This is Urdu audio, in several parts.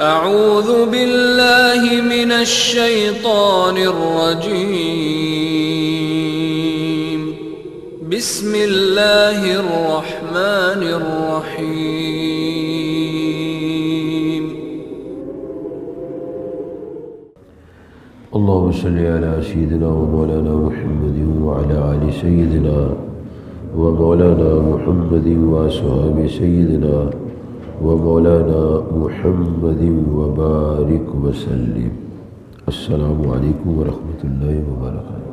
اعوذ باللہ من الشیطان الرجیم بسم اللہ الرحمن الرحیم اللهم صل على سيدنا ومولانا محمد وعلى آل سيدنا ومولانا محمد وأصحاب سيدنا ومولانا محمد وبارك وسلم. السلام علیکم ورحمۃ اللہ وبرکاتہ.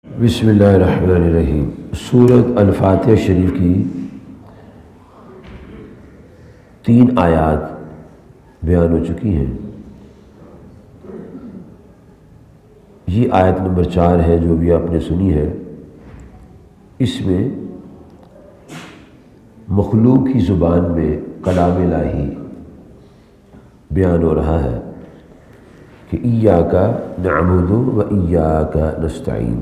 بسم اللہ الرحمن الرحیم. سورۃ الفاتحہ شریف کی 3 آیات بیان ہو چکی ہیں. یہ آیت نمبر 4 ہے جو بھی آپ نے سنی ہے. اس میں مخلوق کی زبان میں کلام الہی بیان ہو رہا ہے کہ ایاک نعبد و ایاک نستعین.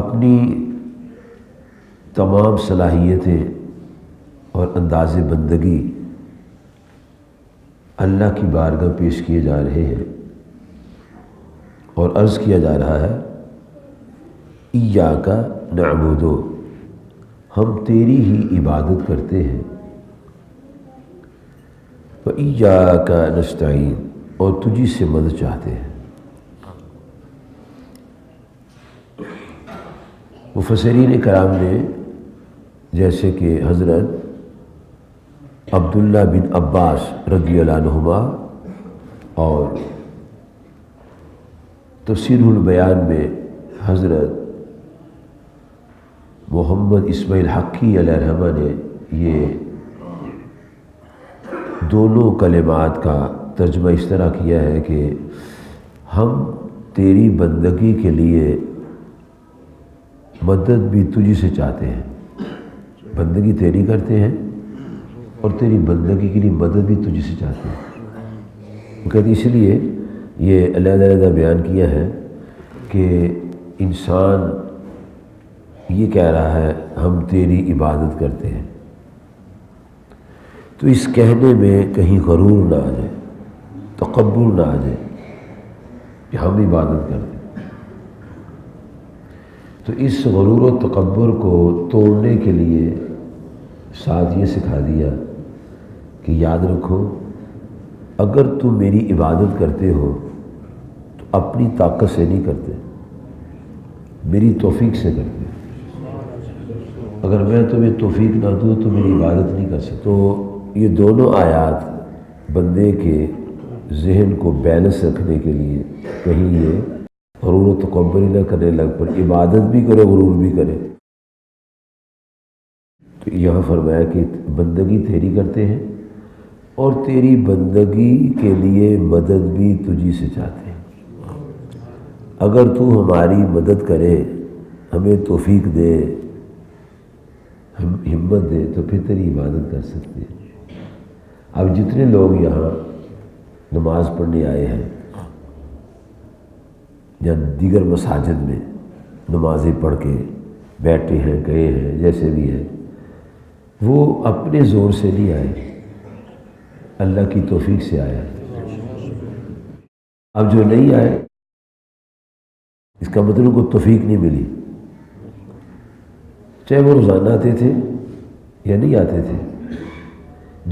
اپنی تمام صلاحیتیں اور انداز بندگی اللہ کی بارگاہ پیش کیے جا رہے ہیں اور عرض کیا جا رہا ہے ایاک نعبد، ہم تیری ہی عبادت کرتے ہیں، و ایاک نستعین، اور تجھی سے مدد چاہتے ہیں. مفسرین کرام نے جیسے کہ حضرت عبداللہ بن عباس رضی اللہ عنہما اور تفسیر البیان میں حضرت محمد اسماعیل حقی علیہ الرحمہ نے یہ دونوں کلمات کا ترجمہ اس طرح کیا ہے کہ ہم تیری بندگی کے لیے مدد بھی تجھی سے چاہتے ہیں. بندگی تیری کرتے ہیں اور تیری بندگی کے لیے مدد بھی تجھی سے چاہتے ہیں. وہ کہتے اس لیے یہ علیحدہ بیان کیا ہے کہ انسان یہ کہہ رہا ہے ہم تیری عبادت کرتے ہیں، تو اس کہنے میں کہیں غرور نہ آ جائے، تکبر نہ آ جائے کہ ہم عبادت کرتے ہیں. تو اس غرور و تکبر کو توڑنے کے لیے ساتھ یہ سکھا دیا کہ یاد رکھو اگر تم میری عبادت کرتے ہو تو اپنی طاقت سے نہیں کرتے، میری توفیق سے کرتے. اگر میں تمہیں توفیق نہ دوں تو میری عبادت نہیں کر سکتے. تو یہ دونوں آیات بندے کے ذہن کو بیلنس رکھنے کے لیے کہیں یہ غرور و تکبر نہ کرنے لگ پر عبادت بھی کرے غرور بھی کرے. تو یہاں فرمایا کہ بندگی تیری کرتے ہیں اور تیری بندگی کے لیے مدد بھی تجھی سے چاہتے ہیں. اگر تو ہماری مدد کرے، ہمیں توفیق دے، ہم ہمت دے تو پھر تیری عبادت کر سکتے ہیں. اب جتنے لوگ یہاں نماز پڑھنے آئے ہیں یا دیگر مساجد میں نمازیں پڑھ کے بیٹھے ہیں، گئے ہیں، جیسے بھی ہیں، وہ اپنے زور سے نہیں آئے، اللہ کی توفیق سے آیا. اب جو نہیں آئے اس کا مطلب کو توفیق نہیں ملی، چاہے وہ روزانہ آتے تھے یا نہیں آتے تھے،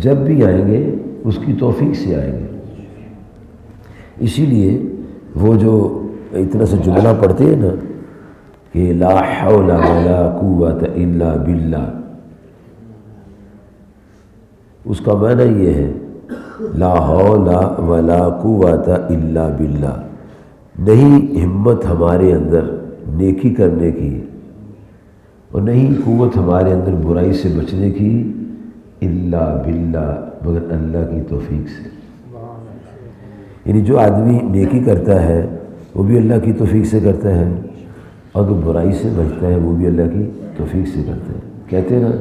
جب بھی آئیں گے اس کی توفیق سے آئیں گے. اسی لیے وہ جو اتنا سا جملہ پڑھتے ہیں نا کہ لا حول ولا قوت الا باللہ، اس کا معنی یہ ہے لا حول ولا قوت الا باللہ، نہیں ہمت ہمارے اندر نیکی کرنے کی اور نہیں قوت ہمارے اندر برائی سے بچنے کی الا باللہ، مگر اللہ کی توفیق سے. یعنی جو آدمی نیکی کرتا ہے وہ بھی اللہ کی توفیق سے کرتا ہے، اور جو برائی سے بچتا ہے وہ بھی اللہ کی توفیق سے کرتا ہے. کہتے ہیں نا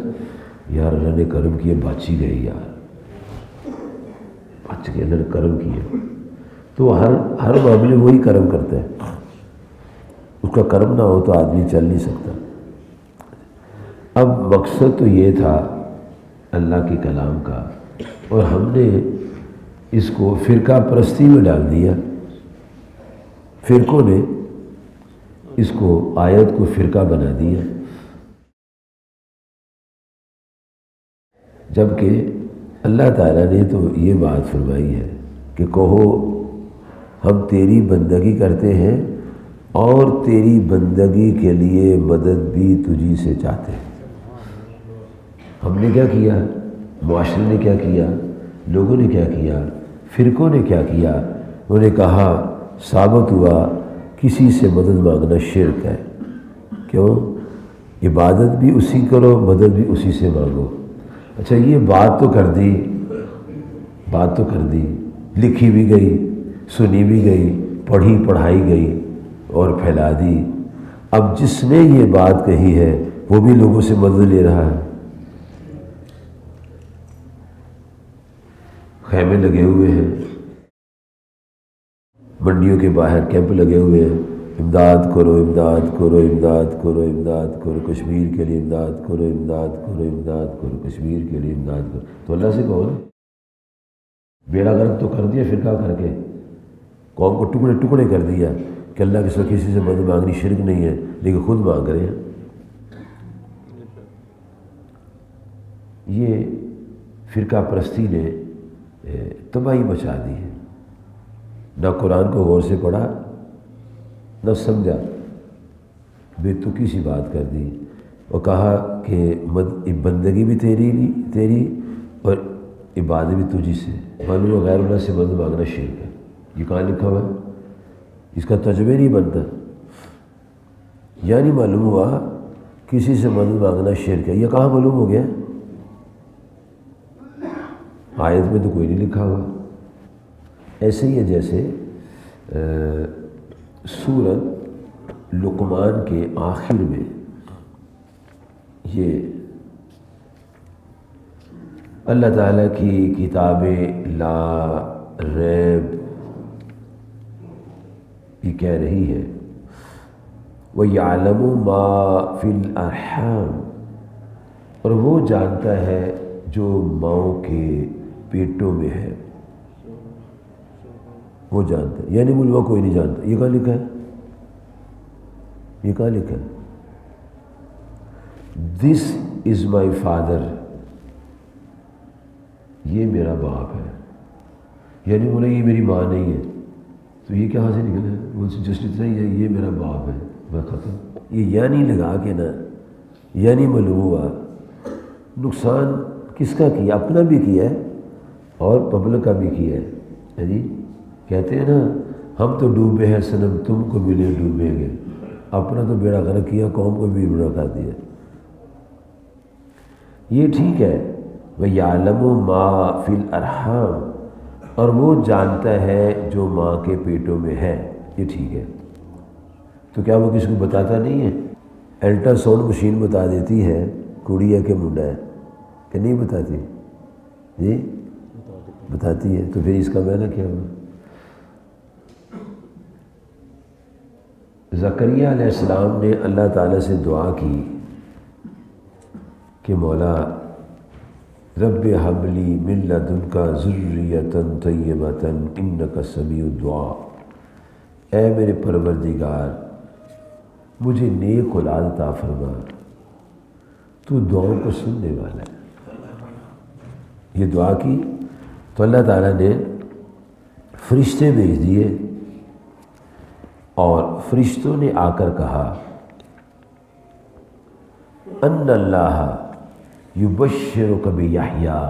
یار اللہ نے کرم کیا بچی گئی، یار بچ گئے، اللہ نے کرم کیا. تو ہر معاملے وہی کرم کرتا ہے، اس کا کرم نہ ہو تو آدمی چل نہیں سکتا. اب مقصد تو یہ تھا اللہ کے کلام کا، اور ہم نے اس کو فرقہ پرستی میں ڈال دیا۔ فرقوں نے اس کو آیت کو فرقہ بنا دیا، جبکہ اللہ تعالیٰ نے تو یہ بات فرمائی ہے کہ کہو ہم تیری بندگی کرتے ہیں اور تیری بندگی کے لیے مدد بھی تجھی سے چاہتے ہیں۔ ہم نے کیا کیا؟ معاشرے نے کیا کیا؟ لوگوں نے کیا کیا؟ فرقوں نے کیا کیا؟ انہوں نے کہا ثابت ہوا کسی سے مدد مانگنا شرک ہے۔ کیوں؟ عبادت بھی اسی کرو، مدد بھی اسی سے مانگو۔ اچھا یہ بات تو کر دی، لکھی بھی گئی، سنی بھی گئی، پڑھائی گئی اور پھیلا دی۔ اب جس نے یہ بات کہی ہے وہ بھی لوگوں سے مدد لے رہا ہے۔ خیمے لگے ہوئے ہیں، منڈیوں کے باہر کیمپ لگے ہوئے ہیں، امداد کرو، امداد کرو، امداد کرو، امداد کرو، کشمیر کے لیے امداد کرو، امداد کرو، امداد کرو، کشمیر کے لیے امداد کرو۔ تو اللہ سے کہو نا، بیڑا غرق تو کر دیا فرقہ کر کے، قوم کو ٹکڑے ٹکڑے کر دیا کہ اللہ کے سوا کسی سے مدد مانگنی شرک نہیں ہے، لیکن خود مانگ رہے ہیں۔ یہ فرقہ پرستی نے تباہی مچا دی ہے، نہ قرآن کو غور سے پڑھا، نہ سمجھا، بے تکی سی بات کر دی، اور کہا کہ بندگی بھی تیری اور عبادت بھی تجھی سے۔ معلوم ہو غیر اللہ سے مدد مانگنا شرک ہے۔ یہ کہاں لکھا ہوا ہے؟ اس کا ترجمہ نہیں بنتا، یعنی معلوم ہوا کسی سے مدد مانگنا شرک ہے۔ یہ کہاں معلوم ہو گیا؟ آیت میں تو کوئی نہیں لکھا ہوا۔ ایسے ہی ہے جیسے سورۃ لقمان کے آخر میں یہ اللہ تعالیٰ کی کتاب لا ریب یہ کہہ رہی ہے وَيَعْلَمُ مَا فِي الْأَرْحَامِ، اور وہ جانتا ہے جو ماؤں کے پیٹوں میں ہے، وہ جانتا ہے، یعنی ملوا کوئی نہیں جانتا۔ یہ کہاں لکھا ہے؟ یہ کہاں لکھا ہے؟ دس از مائی فادر، یہ میرا باپ ہے، یعنی بولے یہ میری ماں نہیں ہے، تو یہ کہاں سے نکلا ہے؟ وہ جس اتنا ہی ہے یہ میرا باپ ہے، بس ختم۔ یہ یعنی لگا کے نا، یعنی معلوم ہوا نقصان کس کا کیا؟ اپنا بھی کیا ہے اور پبلک کا بھی کیا ہے۔ جی کہتے ہیں نا ہم تو ڈوبے ہیں صنم تم کو ملے ڈوبیں گے، اپنا تو بیڑا غرق کیا، قوم کو بھی بیڑا کر دیا۔ یہ ٹھیک ہے، وَيَعْلَمُ مَا فِي الْأَرْحَامِ، اور وہ جانتا ہے جو ماں کے پیٹوں میں ہے، یہ ٹھیک ہے۔ تو کیا وہ کسی کو بتاتا نہیں ہے؟ الٹرا ساؤنڈ مشین بتا دیتی ہے کڑی ہے کہ منڈا ہے، کہ نہیں بتاتی؟ جی بتاتی ہے، تو پھر اس کا معنی کیا ہوا؟ زکریا علیہ السلام نے اللہ تعالیٰ سے دعا کی کہ مولا رب حب لی من لدنک ذریۃ طیبۃ انک سمیع الدعاء، اے میرے پروردگار مجھے نیک اولاد عطا فرما، تو دعاؤں کو سننے والا ہے۔ یہ دعا کی تو اللہ تعالیٰ نے فرشتے بھیج دیے، اور فرشتوں نے آ کر کہا ان اللہ یبشرک بیحییٰ،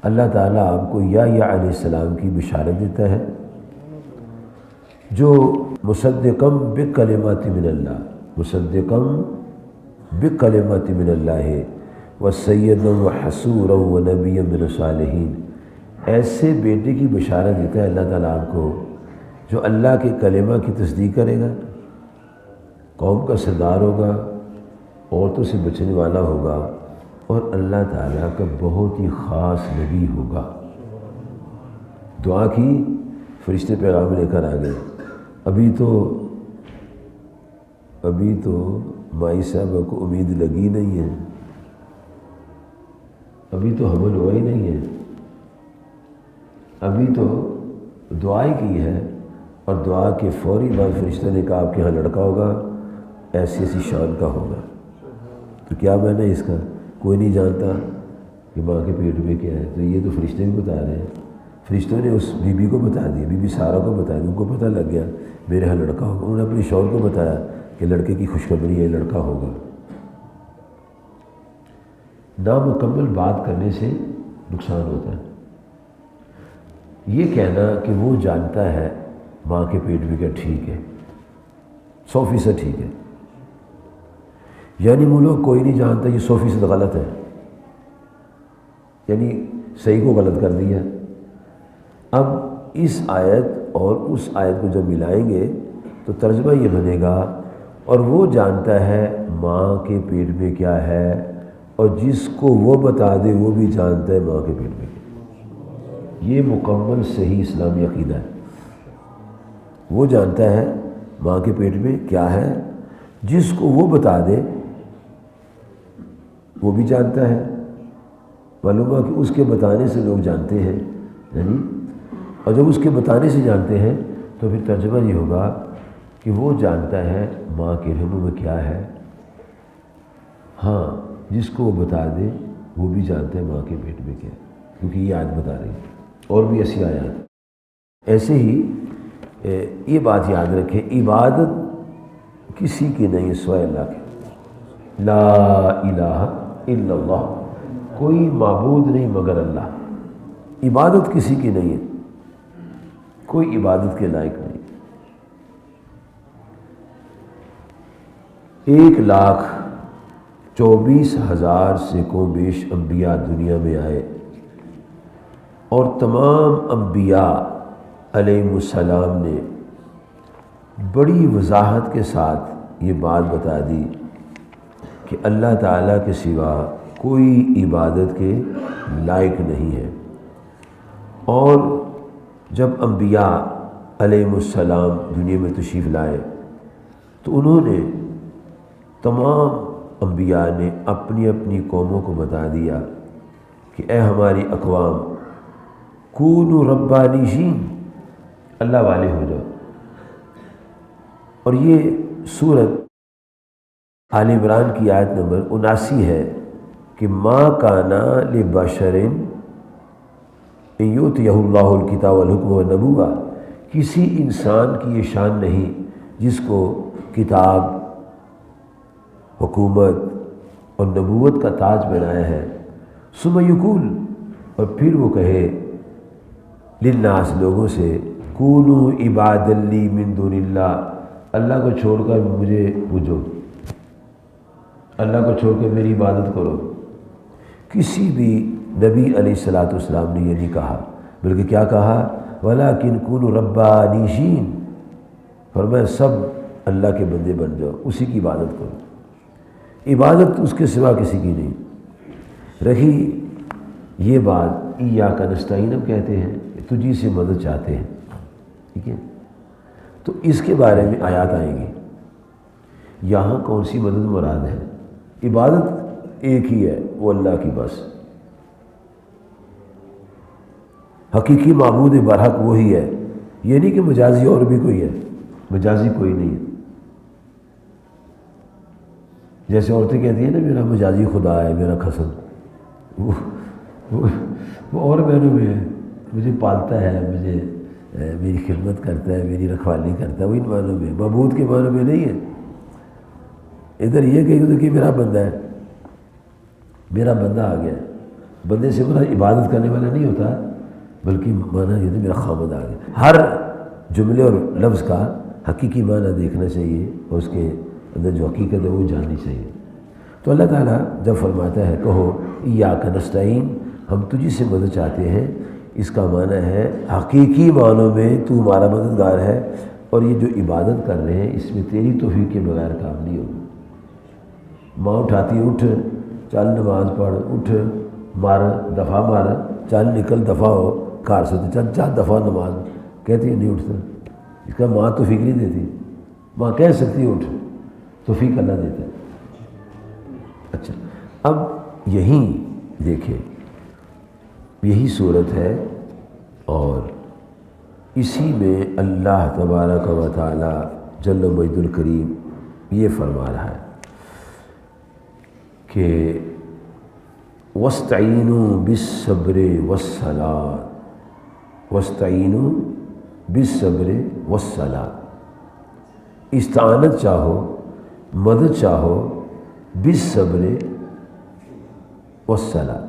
اللہ تعالیٰ آپ کو یحییٰ علیہ السلام کی بشارت دیتا ہے جو مصدقم بکلمات من اللہ، مصدقم بکلمات من اللہ وسیدا وحسورا ونبیا من الصالحین، ایسے بیٹے کی بشارت دیتا ہے اللہ تعالیٰ آپ کو جو اللہ کے کلمہ کی تصدیق کرے گا، قوم کا سردار ہوگا، عورتوں سے بچنے والا ہوگا، اور اللہ تعالیٰ کا بہت ہی خاص نبی ہوگا۔ دعا کی، فرشتے پیغام لے کر آ گئے۔ ابھی تو مائی صاحبہ کو امید لگی نہیں ہے، ابھی تو حمل ہوا ہی نہیں ہے، ابھی تو دعا ہی کی ہے، اور دعا کے فوری بعد فرشتہ نے کہا آپ کے ہاں لڑکا ہوگا، ایسی ایسی شان کا ہوگا۔ تو کیا معنی اس کا؟ کوئی نہیں جانتا کہ ماں کے پیٹ میں کیا ہے، تو یہ تو فرشتے بھی بتا رہے ہیں۔ فرشتوں نے اس بی بی کو بتا دیا، بی بی سارہ کو بتا دیا، ان کو پتہ لگ گیا میرے ہاں لڑکا ہوگا۔ انہوں نے اپنے شوہر کو بتایا کہ لڑکے کی خوشخبری ہے، لڑکا ہوگا۔ نامکمل بات کرنے سے نقصان ہوتا ہے۔ یہ کہنا کہ وہ جانتا ہے ماں کے پیٹ میں کیا، ٹھیک ہے، 100% ٹھیک ہے، یعنی وہ لوگ کوئی نہیں جانتا، یہ 100% غلط ہے، یعنی صحیح کو غلط کر دیا۔ اب اس آیت اور اس آیت کو جب ملائیں گے تو ترجمہ یہ بنے گا، اور وہ جانتا ہے ماں کے پیٹ میں کیا ہے، اور جس کو وہ بتا دے وہ بھی جانتا ہے ماں کے پیٹ میں کیا۔ یہ مکمل صحیح اسلامی عقیدہ ہے۔ وہ جانتا ہے ماں کے پیٹ میں کیا ہے، جس کو وہ بتا دے وہ بھی جانتا ہے۔ معلوم ہوا کہ اس کے بتانے سے لوگ جانتے ہیں، یعنی اور جب اس کے بتانے سے جانتے ہیں تو پھر ترجمہ یہ ہوگا کہ وہ جانتا ہے ماں کے رحم میں کیا ہے، ہاں جس کو وہ بتا دے وہ بھی جانتا ہے ماں کے پیٹ میں کیا ہے، کیونکہ یہ آیت بتا رہی ہے، اور بھی ایسی آیات۔ ایسے ہی یہ بات یاد رکھیں، عبادت کسی کی نہیں سوائے اللہ کی۔ لا الہ الا اللہ، کوئی معبود نہیں مگر اللہ۔ عبادت کسی کی نہیں ہے، کوئی عبادت کے لائق نہیں۔ 1,24,000 سے کو بیش انبیاء دنیا میں آئے، اور تمام انبیاء علیہ السلام نے بڑی وضاحت کے ساتھ یہ بات بتا دی کہ اللہ تعالیٰ کے سوا کوئی عبادت کے لائق نہیں ہے۔ اور جب انبیاء علیہ السلام دنیا میں تشریف لائے تو انہوں نے تمام انبیاء نے اپنی اپنی قوموں کو بتا دیا کہ اے ہماری اقوام، کونوا ربانیین، اللہ والے ہو جاؤ۔ اور یہ سورت آل عمران کی آیت نمبر 79 ہے کہ ما کان لبشر ان یؤتیہ اللہ الکتاب والحکم والنبوۃ، کسی انسان کی یہ شان نہیں جس کو کتاب، حکومت اور نبوت کا تاج بنایا ہے، ثم یقول، اور پھر وہ کہے للناس، لوگوں سے، کونوا عبادا لی من دون اللہ، اللہ کو چھوڑ کر مجھے پوجو، اللہ کو چھوڑ کر میری عبادت کرو۔ کسی بھی نبی علیہ السلام نے یہ نہیں کہا، بلکہ کیا کہا؟ وَلَٰكِن كُونُوا رَبَّانِيِّينَ، فرمایا سب اللہ کے بندے بن جاؤ، اسی کی عبادت کرو، عبادت اس کے سوا کسی کی نہیں۔ رہی یہ بات ایاک نستعین ہم کہتے ہیں، تجھی سے مدد چاہتے ہیں، ٹھیک ہے، تو اس کے بارے میں آیات آئیں گی۔ یہاں کون سی مدد مراد ہے؟ عبادت ایک ہی ہے، وہ اللہ کی بس، حقیقی معبود برحق وہی ہے، یہ نہیں کہ مجازی اور بھی کوئی ہے، مجازی کوئی نہیں ہے۔ جیسے عورتیں کہتی ہیں نا میرا مجازی خدا ہے، میرا خصم، وہ اور معنوں میں ہے، مجھے پالتا ہے، مجھے میری خدمت کرتا ہے، میری رکھوالی کرتا ہے، وہ ان معنوں میں، معبود کے معنوں میں نہیں ہے۔ ادھر یہ کہ میرا بندہ ہے، میرا بندہ آ گیا، بندے سے مراد عبادت کرنے والا نہیں ہوتا، بلکہ معنی یہ میرا خامد آ گیا۔ ہر جملے اور لفظ کا حقیقی معنی دیکھنا چاہیے، اور اس کے اندر جو حقیقت ہے وہ جاننی چاہیے۔ تو اللہ تعالیٰ جب فرماتا ہے کہو ایاک نستعین، ہم تجھی سے مدد چاہتے ہیں، اس کا معنی ہے حقیقی معنوں میں تو ہمارا مددگار ہے، اور یہ جو عبادت کر رہے ہیں اس میں تیری توفیق کے بغیر کام نہیں ہوگا۔ ماں اٹھاتی اٹھ، چل نماز پڑھ، اٹھ مار، دفعہ مار، چل نکل دفعہ ہو، کار سے چل 4 دفعہ نماز، کہتی ہے نہیں اٹھتا، اس کا ماں توفیق نہیں دیتی۔ ماں کہہ سکتی ہے اٹھ، توفیق اللہ دیتا ہے۔ اچھا، اب یہیں دیکھیں، یہی صورت ہے اور اسی میں اللہ تبارک و تعالی جل مجد الکریم یہ فرما رہا ہے کہ وَاسْتَعِینُوا بِالصَّبْرِ وَالصَّلَاةِ، وَاسْتَعِینُوا بِالصَّبْرِ وَالصَّلَاةِ، استعانت چاہو، مدد چاہو، بالصبر والصلاۃ،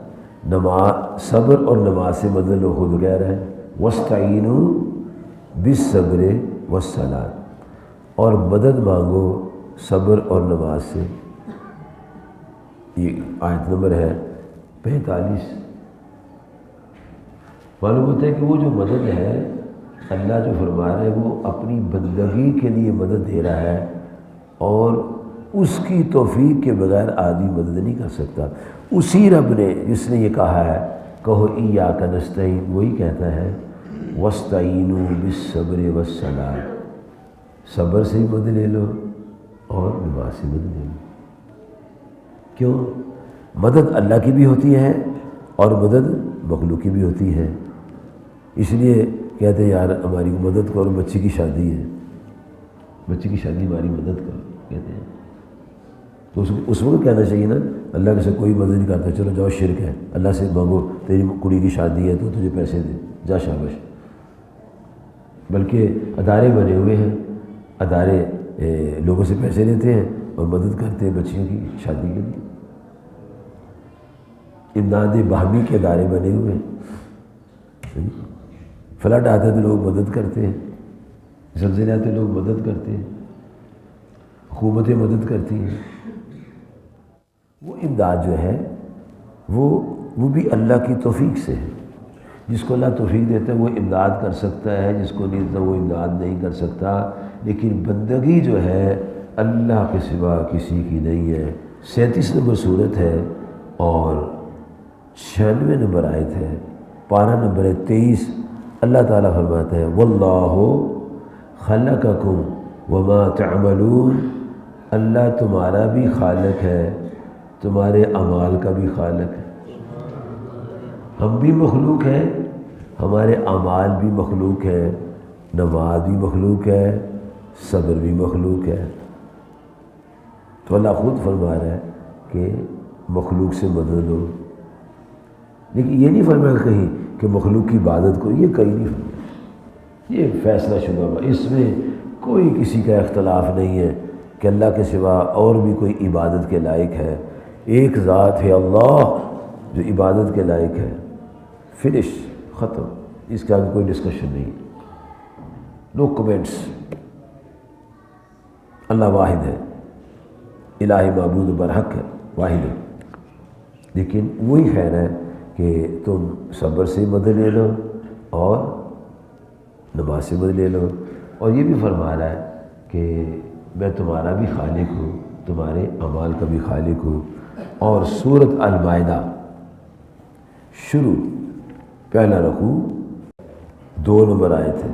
نماز، صبر اور نماز سے مدد لو، خود کہہ رہا ہے وَاسْتَعِینُوا بِالصَّبْرِ وَالصَّلَاةِ، اور مدد مانگو صبر اور نماز سے۔ یہ آیت نمبر ہے 45۔ معلوم ہوتا ہے کہ وہ جو مدد ہے اللہ جو فرما رہا ہے وہ اپنی بندگی کے لیے مدد دے رہا ہے، اور اس کی توفیق کے بغیر آدمی مدد نہیں کر سکتا۔ اسی رب نے جس نے یہ کہا ہے کہو ایاک نستعین، وہی کہتا ہے وَاسْتَعِینُوا بِالصَّبْرِ وَالصَّلَاةِ، صبر سے ہی مدد لے لو اور نماز سے مدد لے لو۔ کیوں؟ مدد اللہ کی بھی ہوتی ہے اور مدد مخلوق کی بھی ہوتی ہے۔ اس لیے کہتے ہیں یار ہماری مدد کرو، بچی کی شادی ہے، بچی کی شادی ہماری مدد کرو کہتے ہیں، تو اس وقت کہنا چاہیے نا اللہ سے کوئی مدد نہیں کرتا، چلو جاؤ شرک ہے، اللہ سے مانگو، تیری کڑی کی شادی ہے تو تجھے پیسے دے، جا شاباش۔ بلکہ ادارے بنے ہوئے ہیں، ادارے لوگوں سے پیسے لیتے ہیں اور مدد کرتے ہیں بچیوں کی شادی کے لیے۔ امداد باہمی کے ادارے بنے ہوئے ہیں، فلڈ آتے تو لوگ مدد کرتے ہیں، زلزلے آتے لوگ مدد کرتے ہیں، حکومتیں مدد کرتی ہیں۔ وہ امداد جو ہے وہ بھی اللہ کی توفیق سے ہے۔ جس کو اللہ توفیق دیتا ہے وہ امداد کر سکتا ہے، جس کو نہیں دیتا وہ امداد نہیں کر سکتا۔ لیکن بندگی جو ہے اللہ کے سوا کسی کی نہیں ہے۔ 37 نمبر صورت ہے اور 96 نمبر آیت ہے، پارہ نمبر 23۔ اللہ تعالیٰ فرماتا ہے واللہ خلقکم وما تعملون، اللہ تمہارا بھی خالق ہے، تمہارے اعمال کا بھی خالق ہے۔ ہم بھی مخلوق ہیں، ہمارے اعمال بھی مخلوق ہے، نماز بھی مخلوق ہے، صبر بھی مخلوق ہے۔ تو اللہ خود فرما رہا ہے کہ مخلوق سے مدد لو، لیکن یہ نہیں فرمایا کہیں کہ مخلوق کی عبادت کو، یہ کہیں نہیں فرمایا، یہ فیصلہ شدہ، اس میں کوئی کسی کا اختلاف نہیں ہے کہ اللہ کے سوا اور بھی کوئی عبادت کے لائق ہے۔ ایک ذات ہے اللہ جو عبادت کے لائق ہے، فنش، ختم، اس کے آگے کوئی ڈسکشن نہیں، نو کمنٹس۔ اللہ واحد ہے، الہی معبود برحق ہے، واحد ہے، لیکن وہی خیر ہے کہ تم صبر سے مدد لے لو اور نماز سے مدد لے لو۔ اور یہ بھی فرما رہا ہے کہ میں تمہارا بھی خالق ہوں، تمہارے اعمال کا بھی خالق ہوں۔ اور سورۃ المائدہ شروع پہلا رکوع 2 نمبر آیت ہے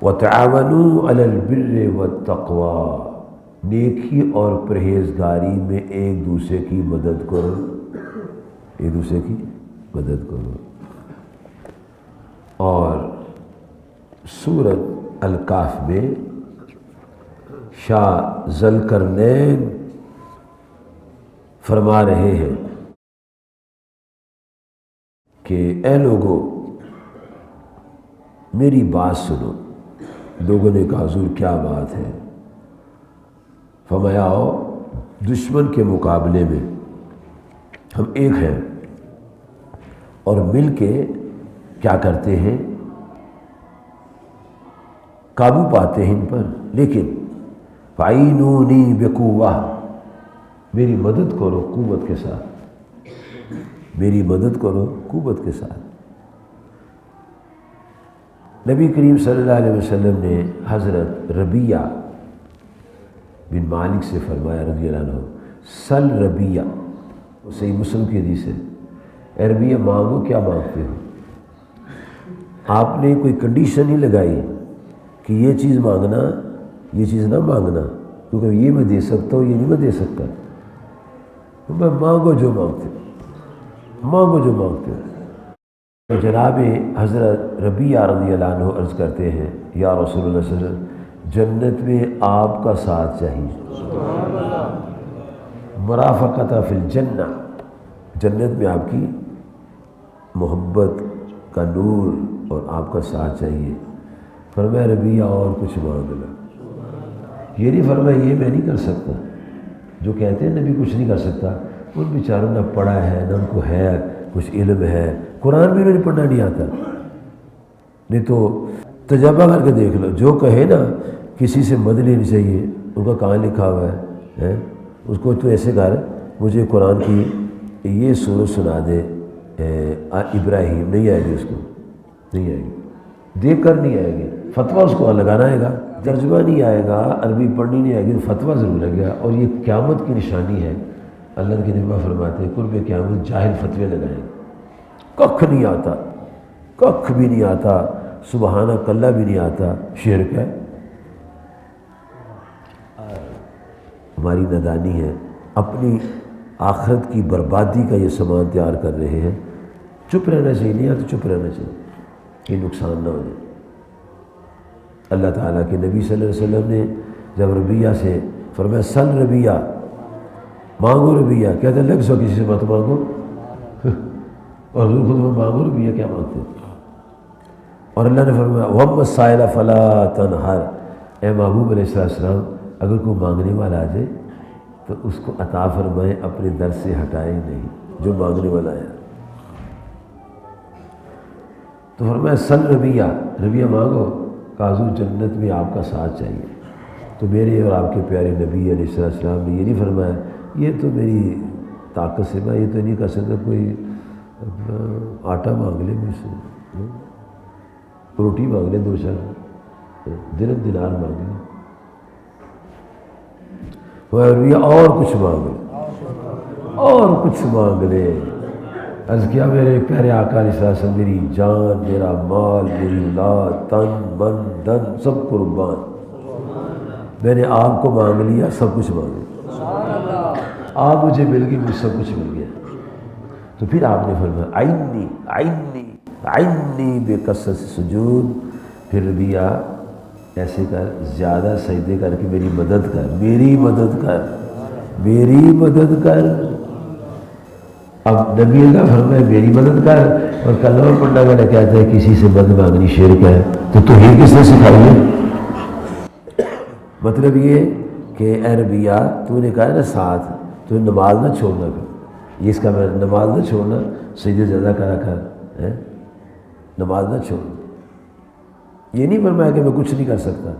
وَتَعَاوَنُوا عَلَى الْبِرِّ وَالتَّقْوَى، نیکی اور پرہیزگاری میں ایک دوسرے کی مدد کرو، ایک دوسرے کی مدد کرو۔ اور سورۃ الکہف میں شاہ ذوالقرنین فرما رہے ہیں کہ اے لوگو میری بات سنو۔ لوگوں نے کہا حضور کیا بات ہے؟ فرمایا آؤ دشمن کے مقابلے میں ہم ایک ہیں اور مل کے کیا کرتے ہیں، قابو پاتے ہیں ان پر۔ لیکن فَعِینُونِی بِقُوَّةٍ، میری مدد کرو قوت کے ساتھ، میری مدد کرو قوت کے ساتھ۔ نبی کریم صلی اللہ علیہ وسلم نے حضرت ربیعہ بن مالک سے فرمایا رضی اللہ عنہ، سل ربیعہ، صحیح مسلم کی حدیث ہے، اے ربیعہ مانگو، کیا مانگتے ہو؟ آپ نے کوئی کنڈیشن نہیں لگائی کہ یہ چیز مانگنا، یہ چیز نہ مانگنا، کیونکہ یہ میں دے سکتا ہوں، یہ نہیں میں دے سکتا، تو میں مانگو جو مانگتے مانگو جو مانگتے ہو۔ تو جناب حضرت ربیعہ رضی اللہ عنہ عرض کرتے ہیں یا رسول اللہ صلی اللہ علیہ وسلم جنت میں آپ کا ساتھ چاہیے، مرافقت فی الجنہ، جنت میں آپ کی محبت کا نور اور آپ کا ساتھ چاہیے۔ فرمایا ربیعہ اور کچھ مانگ لو، یہ نہیں فرمایا یہ میں نہیں کر سکتا۔ جو کہتے ہیں نبی کچھ نہیں کر سکتا، ان بیچاروں نہ پڑھا ہے نہ ان کو ہے کچھ علم ہے، قرآن بھی انہیں پڑھنا نہیں آتا۔ نہیں تو تجربہ کر کے دیکھ لو، جو کہے نا کسی سے مدد لینی چاہیے، ان کا کہاں لکھا ہوا ہے اس کو تو ایسے کر مجھے قرآن کی یہ سورت سنا دے ابراہیم، نہیں آئے گی، اس کو نہیں آئے گی، دیکھ کر نہیں آئے گی، فتویٰ اس کو لگانا آئے گا، ترجمہ نہیں آئے گا، عربی پڑھنی نہیں آئے گی، تو فتویٰ ضرور لگے گا۔ اور یہ قیامت کی نشانی ہے، اللہ کے نبی فرماتے ہیں قرب قیامت جاہل فتوے لگائیں گے، ککھ نہیں آتا، ککھ بھی نہیں آتا، سبحانہ کلہ بھی نہیں آتا، شرک ہے۔ ہماری نادانی ہے، اپنی آخرت کی بربادی کا یہ سامان تیار کر رہے ہیں۔ چپ رہنا چاہیے، نہیں آتا چپ رہنا چاہیے کہ نقصان نہ ہو جائے۔ اللہ تعالیٰ کے نبی صلی اللہ علیہ وسلم نے جب ربیعہ سے فرمایا سل ربیعہ، مانگو ربیعہ، کہتے ہیں لگ سو کسی سے مت مانگو، اور حضور خود میں مانگو ربیعہ کیا مانگتے ہیں؟ اور اللہ نے فرمایا وَأَمَّا السَّائِلَ فَلَا تَنْهَرْ، اے محبوب علیہ السلام اگر کوئی مانگنے والا آ جائے تو اس کو عطا فرمائیں، اپنے در سے ہٹائیں نہیں جو مانگنے والا ہے۔ تو فرمایا سل ربیعہ، ربیعہ مانگو، کہ حضور جنت میں آپ کا ساتھ چاہیے۔ تو میرے اور آپ کے پیارے نبی علیہ السلام نے یہ نہیں فرمایا یہ تو میری طاقت سے میں یہ تو نہیں کر سکتا، کوئی آٹا مانگ لے مجھ سے، روٹی مانگ لے، 2-4 درہم دینار مانگ لے، اور کچھ مانگ لے، اور کچھ مانگ لے۔ عرض کیا میرے پیارے آقا علیہ السلام میری جان، میرا مال، میری اولاد، تن من دن سب قربان، میں نے آپ کو مانگ لیا، سب کچھ مانگ لیا، آپ مجھے مل گئی، مجھ سب کچھ مل گیا۔ تو پھر آپ نے فرمایا عینی عینی عینی بے کثرت سجود، پھر ربیعہ ایسے کر، زیادہ سجدے کر کے میری مدد کر، میری مدد کر، میری مدد کر۔ اب نبی اللہ فرمائے میری مدد کر، اور کلمہ پڑھنے والا کہتا ہے کسی سے مدد مانگنی شرک ہے، تو تمہیں کس نے سکھائی ہے؟ مطلب یہ کہ اے ربیعہ تو نے کہا نا ساتھ، تو نماز نہ چھوڑنا، پھر یہ اس کا میں نماز نہ چھوڑنا، سجدے زیادہ کرا کر، نماز نہ چھوڑنا۔ یہ نہیں فرمایا کہ میں کچھ نہیں کر سکتا،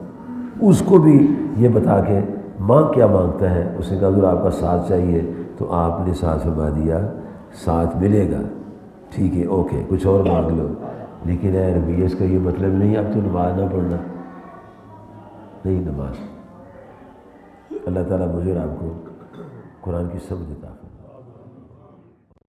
اس کو بھی یہ بتا کے مانگ کیا مانگتا ہے، اس نے کہا اگر آپ کا ساتھ چاہیے تو آپ نے ساتھ فرما دیا ساتھ ملے گا، ٹھیک ہے اوکے کچھ اور مانگ لو، لیکن اے ربیعہ اس کا یہ مطلب نہیں اب تو نماز نہ پڑھنا، نہیں نماز۔ اللہ تعالیٰ مجھے اور آپ کو قرآن کی سمجھ عطا فرمائے۔